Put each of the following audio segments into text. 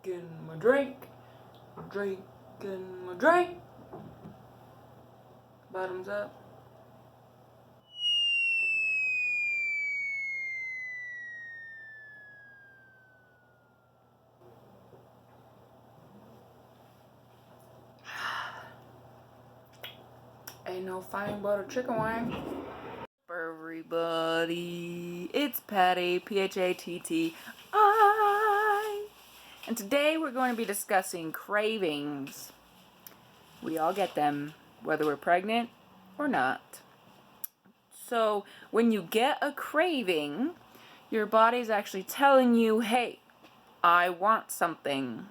my drink. Drinking my drink. Bottoms up. Ain't no fine butter chicken wing. Everybody, it's Patty, P-H-A-T-T-I. And today we're going to be discussing cravings. We all get them, whether we're pregnant or not. So when you get a craving, your body's actually telling you, hey, I want something.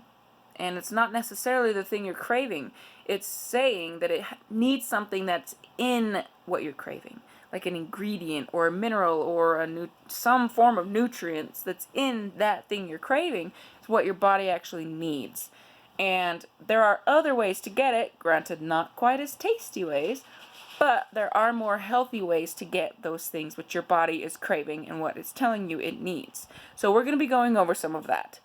And it's not necessarily the thing you're craving. It's saying that it needs something that's in what you're craving, like an ingredient or a mineral or some form of nutrients that's in that thing you're craving is what your body actually needs. And there are other ways to get it, granted not quite as tasty ways, but there are more healthy ways to get those things which your body is craving and what it's telling you it needs. So we're going to be going over some of that.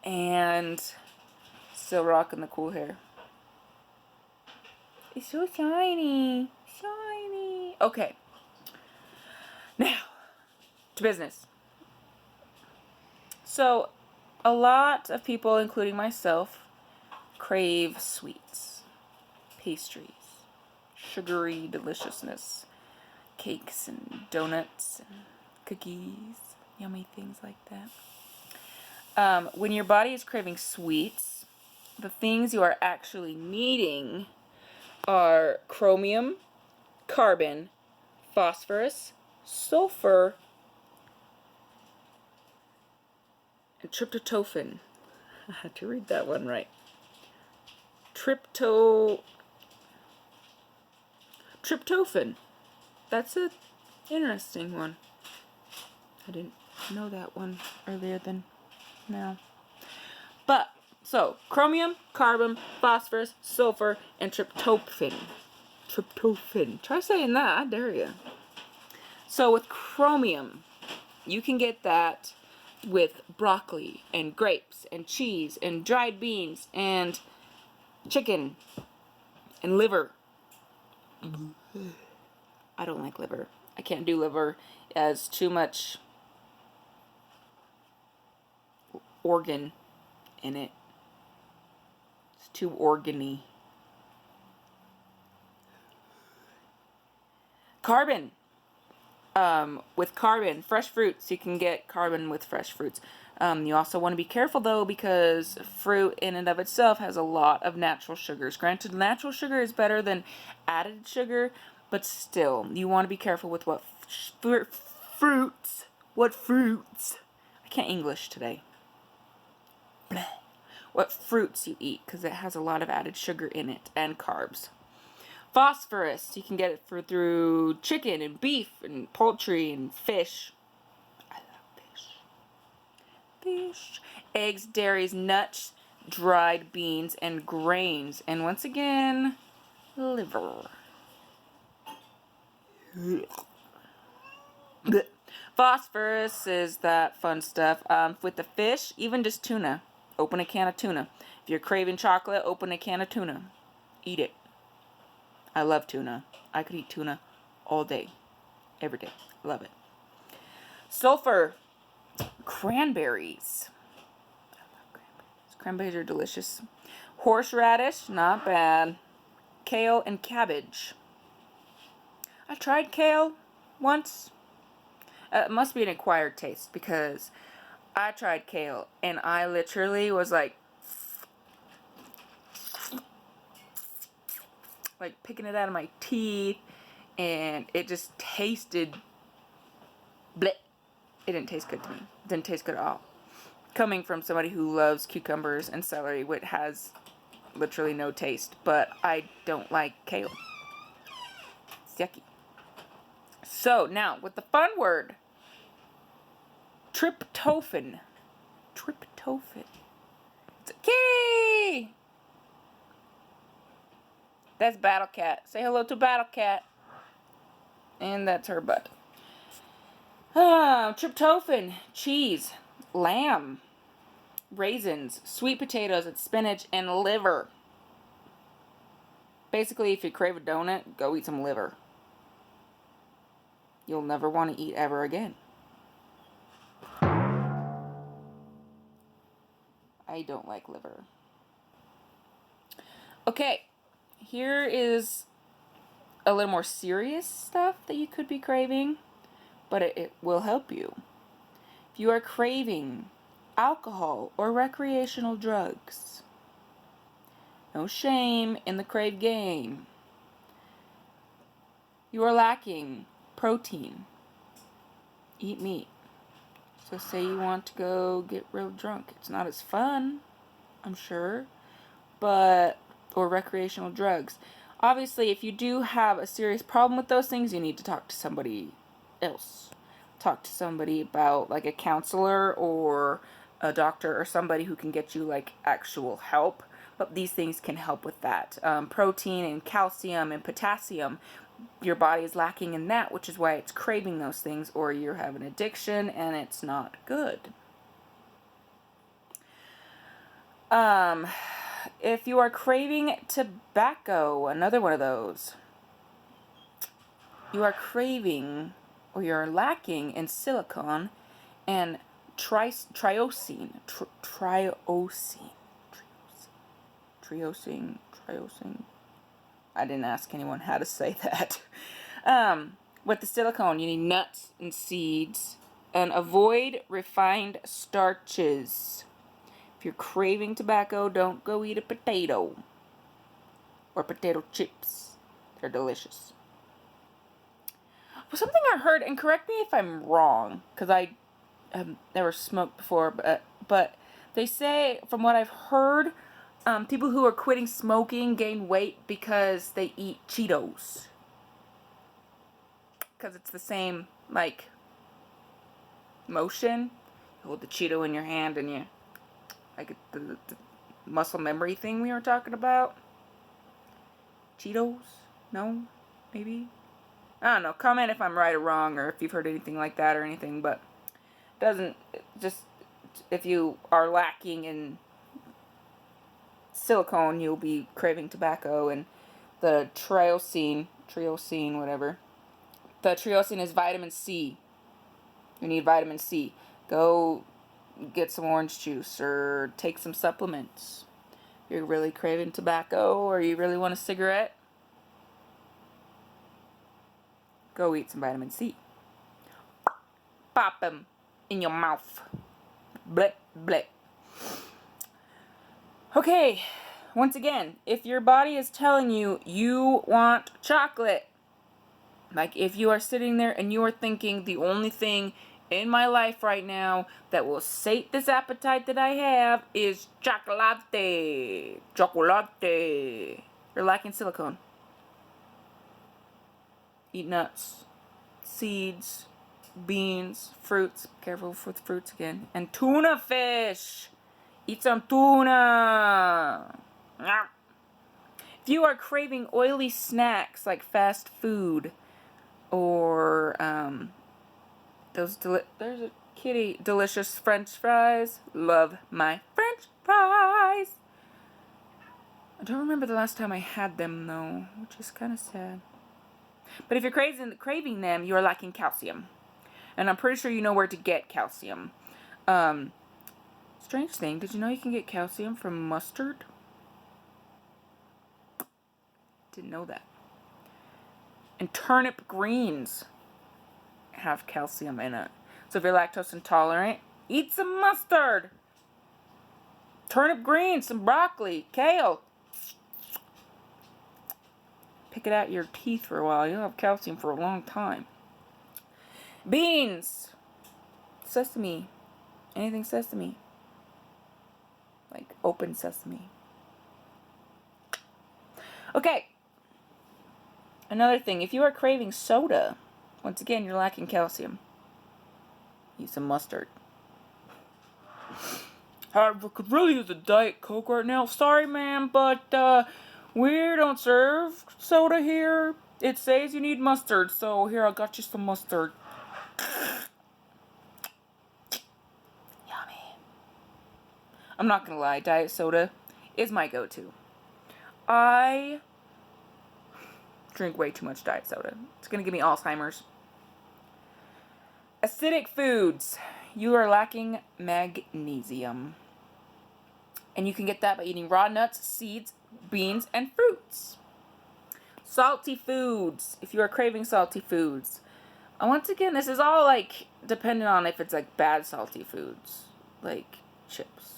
And still rocking the cool hair. It's so shiny. Shiny. Okay. Now, to business. So, a lot of people, including myself, crave sweets, pastries, sugary deliciousness, cakes and donuts and cookies, yummy things like that. When your body is craving sweets, the things you are actually needing are chromium, carbon, phosphorus, sulfur, and tryptophan. I had to read that one right. Tryptophan. That's an interesting one. I didn't know that one earlier than now. But, so, chromium, carbon, phosphorus, sulfur, and tryptophan. Tryptophan. Try saying that, I dare you. So with chromium, you can get that with broccoli and grapes and cheese and dried beans and chicken and liver. I don't like liver. I can't do liver as too much organ in it. It's too organy. Carbon. With carbon, fresh fruits, you can get carbon with fresh fruits. You also want to be careful though, because fruit in and of itself has a lot of natural sugars. Granted, natural sugar is better than added sugar, but still, you want to be careful with what fruits. I can't English today. Bleh. What fruits you eat, because it has a lot of added sugar in it and carbs. Phosphorus, you can get it through chicken and beef and poultry and fish. I love fish. Eggs, dairies, nuts, dried beans, and grains. And once again, liver. Phosphorus is that fun stuff. With the fish, even just tuna. Open a can of tuna. If you're craving chocolate, open a can of tuna. Eat it. I love tuna. I could eat tuna all day. Every day. Love it. Sulfur. Cranberries. I love cranberries. Cranberries are delicious. Horseradish. Not bad. Kale and cabbage. I tried kale once. It must be an acquired taste, because I tried kale and I literally was like picking it out of my teeth, and it just tasted bleh. It didn't taste good to me. It didn't taste good at all. Coming from somebody who loves cucumbers and celery, which has literally no taste, but I don't like kale. It's yucky. So now with the fun word, tryptophan. Tryptophan. It's a kitty. That's Battle Cat. Say hello to Battle Cat. And that's her butt. Tryptophan. Cheese. Lamb. raisins, sweet potatoes, and spinach, and liver. Basically, if you crave a donut, go eat some liver. You'll never want to eat ever again. I don't like liver. Okay, here is a little more serious stuff that you could be craving, but it will help you. If you are craving alcohol or recreational drugs, no shame in the crave game. You are lacking protein. Eat meat. So say you want to go get real drunk. It's not as fun, I'm sure, or recreational drugs. Obviously, if you do have a serious problem with those things, you need to talk to somebody else. Talk to somebody about, like, a counselor or a doctor or somebody who can get you, like, actual help. But these things can help with that. Protein and calcium and potassium, your body is lacking in that, which is why it's craving those things, or you have an addiction and it's not good. If you are craving tobacco, another one of those, you are craving or you're lacking in silicone and triosine. I didn't ask anyone how to say that. With the silicone, you need nuts and seeds, and avoid refined starches. If you're craving tobacco, don't go eat a potato or potato chips. They're delicious. Well, something I heard, and correct me if I'm wrong, because I have never smoked before, but they say, from what I've heard, people who are quitting smoking gain weight because they eat Cheetos. Because it's the same, like, motion. You hold the Cheeto in your hand and you, like, the muscle memory thing we were talking about. Cheetos? No? Maybe? I don't know. Comment if I'm right or wrong, or if you've heard anything like that or anything, but if you are lacking in silicone, you'll be craving tobacco. And the triosine, whatever. The triosine is vitamin C. You need vitamin C. Go get some orange juice or take some supplements. You're really craving tobacco or you really want a cigarette, go eat some vitamin C. Pop them in your mouth. Blip, blip. Okay, once again, if your body is telling you you want chocolate, like if you are sitting there and you are thinking the only thing in my life right now that will sate this appetite that I have is chocolate. You're lacking silicone. Eat nuts, seeds, beans, fruits. Careful with fruits again. And tuna fish. Eat some tuna. If you are craving oily snacks like fast food, or there's a kitty, delicious French fries. Love my French fries. I don't remember the last time I had them though, which is kind of sad. But if you're craving them, you are lacking calcium, and I'm pretty sure you know where to get calcium. Strange thing, did you know you can get calcium from mustard? Didn't know that. And turnip greens have calcium in it. So if you're lactose intolerant, eat some mustard. Turnip greens, some broccoli, kale. Pick it out your teeth for a while. You'll have calcium for a long time. Beans. Sesame. Anything sesame. Like open sesame. Okay. Another thing, if you are craving soda, once again, you're lacking calcium. Use some mustard. I could really use a Diet Coke right now. Sorry, ma'am, but we don't serve soda here. It says you need mustard, so here, I got you some mustard. Yummy. I'm not gonna lie, diet soda is my go-to. I drink way too much diet soda. It's gonna give me Alzheimer's. Acidic foods. You are lacking magnesium. And you can get that by eating raw nuts, seeds, beans, and fruits. Salty foods. If you are craving salty foods. Once again, this is all like dependent on if it's like bad salty foods. Like chips.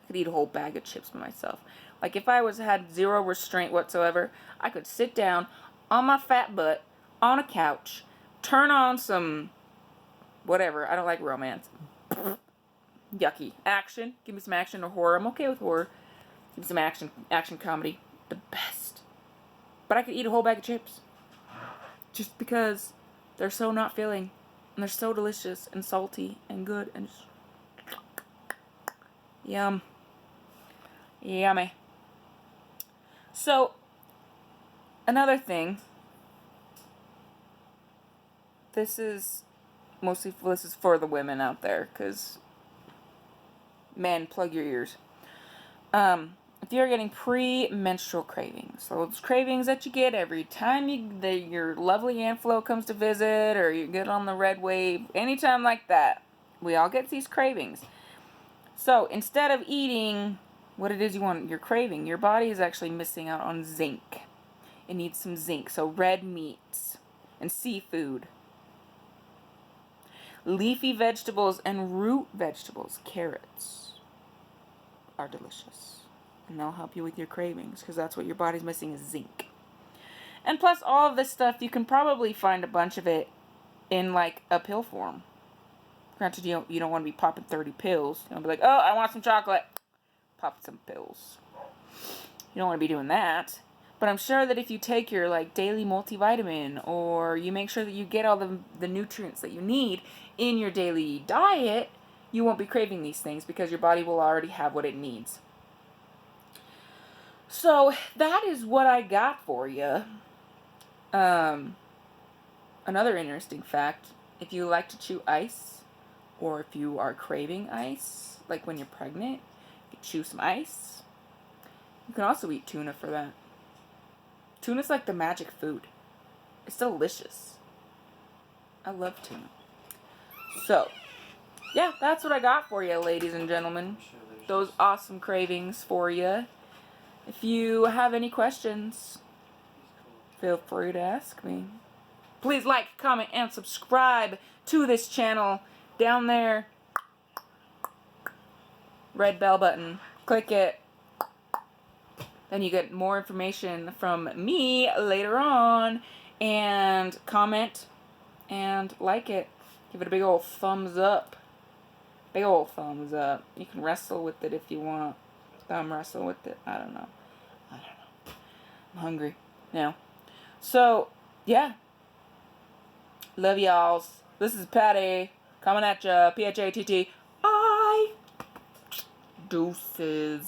I could eat a whole bag of chips by myself. Like if I had zero restraint whatsoever, I could sit down on my fat butt on a couch, turn on some whatever. I don't like romance. Yucky. Action. Give me some action or horror. I'm okay with horror. Give me some action comedy. The best. But I could eat a whole bag of chips. Just because they're so not filling. And they're so delicious and salty and good and just yum. Yummy. So, another thing. This is for the women out there, because men, plug your ears. If you're getting premenstrual cravings, so those cravings that you get every time your lovely Aunt Flo comes to visit, or you get on the red wave, anytime like that, we all get these cravings. So instead of eating what it is you're craving, your body is actually missing out on zinc. It needs some zinc, so red meats and seafood. Leafy vegetables and root vegetables, carrots, are delicious. And they'll help you with your cravings, because that's what your body's missing is zinc. And plus all of this stuff, you can probably find a bunch of it in like a pill form. Granted, you don't want to be popping 30 pills. You don't be like, oh, I want some chocolate. Pop some pills. You don't want to be doing that. But I'm sure that if you take your like daily multivitamin, or you make sure that you get all the nutrients that you need in your daily diet, you won't be craving these things, because your body will already have what it needs. So that is what I got for you. Another interesting fact, if you like to chew ice, or if you are craving ice, like when you're pregnant, you chew some ice. You can also eat tuna for that. Tuna's like the magic food. It's delicious. I love tuna. So, yeah, that's what I got for you, ladies and gentlemen. Those awesome cravings for you. If you have any questions, feel free to ask me. Please like, comment, and subscribe to this channel. Down there, red bell button. Click it. Then you get more information from me later on. And comment and like it. Give it a big old thumbs up. Big old thumbs up. You can wrestle with it if you want. Thumb wrestle with it. I don't know. I'm hungry now. So, yeah. Love y'alls. This is Patty. Coming at ya. P-H-A-T-T. I. Deuces.